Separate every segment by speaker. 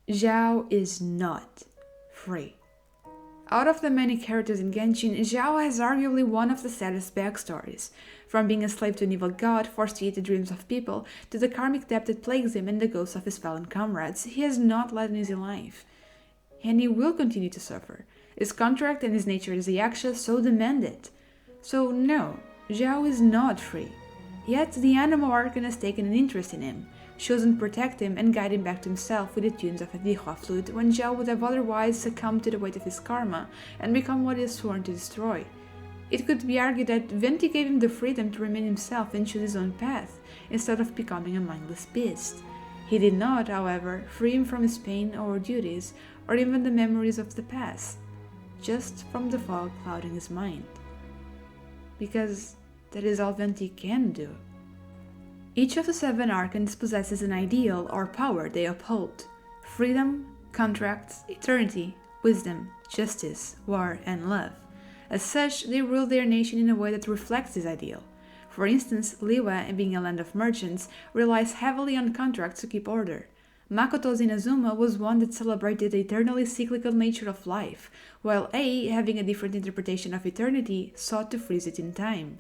Speaker 1: Xiao is not free. Out of the many characters in Genshin, Xiao has arguably one of the saddest backstories. From being a slave to an evil god forced to eat the dreams of people, to the karmic debt that plagues him and the ghosts of his fallen comrades, he has not led an easy life. And he will continue to suffer. His contract and his nature as a yaksha so demand it. So no, Xiao is not free. Yet the animal archon has taken an interest in him, chosen to protect him and guide him back to himself with the tunes of a Dihua flute when Xiao would have otherwise succumbed to the weight of his karma and become what he is sworn to destroy. It could be argued that Venti gave him the freedom to remain himself and choose his own path, instead of becoming a mindless beast. He did not, however, free him from his pain or duties, or even the memories of the past, just from the fog clouding his mind. Because that is all Venti can do. Each of the 7 archons possesses an ideal or power they uphold: freedom, contracts, eternity, wisdom, justice, war, and love. As such, they rule their nation in a way that reflects this ideal. For instance, Liyue, being a land of merchants, relies heavily on contracts to keep order. Makoto's Inazuma was one that celebrated the eternally cyclical nature of life, while A, having a different interpretation of eternity, sought to freeze it in time.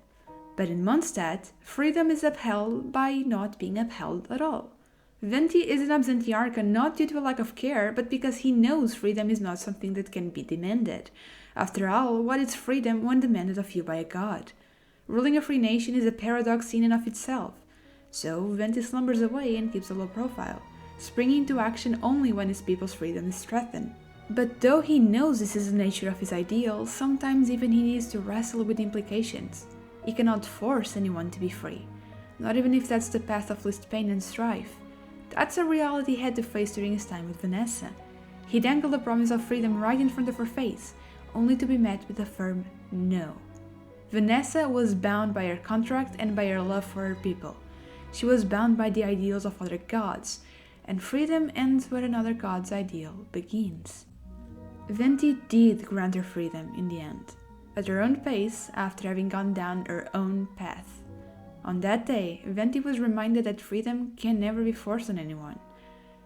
Speaker 1: But in Mondstadt, freedom is upheld by not being upheld at all. Venti is an absentee archon not due to a lack of care, but because he knows freedom is not something that can be demanded. After all, what is freedom when demanded of you by a god? Ruling a free nation is a paradox in and of itself. So Venti slumbers away and keeps a low profile, springing into action only when his people's freedom is threatened. But though he knows this is the nature of his ideal, sometimes even he needs to wrestle with the implications. He cannot force anyone to be free, not even if that's the path of least pain and strife. That's a reality he had to face during his time with Vanessa. He dangled the promise of freedom right in front of her face, only to be met with a firm no. Vanessa was bound by her contract and by her love for her people. She was bound by the ideals of other gods, and freedom ends where another god's ideal begins. Venti did grant her freedom in the end, at her own pace after having gone down her own path. On that day, Venti was reminded that freedom can never be forced on anyone.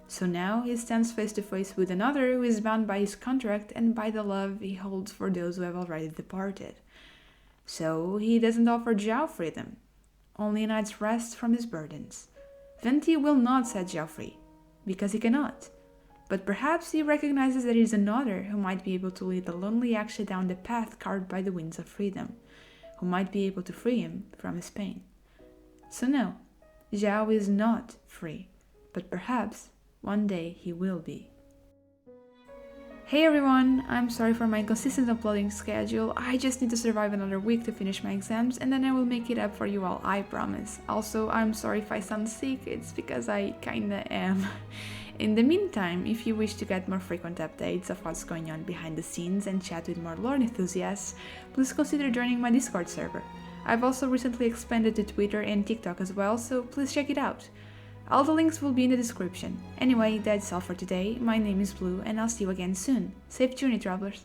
Speaker 1: So now he stands face to face with another who is bound by his contract and by the love he holds for those who have already departed. So he doesn't offer Xiao freedom, only a night's rest from his burdens. Venti will not set Xiao free, because he cannot. But perhaps he recognizes that there is another who might be able to lead the lonely Yaksha down the path carved by the winds of freedom, who might be able to free him from his pain. So no, Xiao is not free, but perhaps one day he will be. Hey everyone, I'm sorry for my inconsistent uploading schedule. I just need to survive another week to finish my exams and then I will make it up for you all, I promise. Also, I'm sorry if I sound sick, it's because I kinda am. In the meantime, if you wish to get more frequent updates of what's going on behind the scenes and chat with more lore enthusiasts, please consider joining my Discord server. I've also recently expanded to Twitter and TikTok as well, so please check it out. All the links will be in the description. Anyway, that's all for today. My name is Blue, and I'll see you again soon. Safe journey, travelers!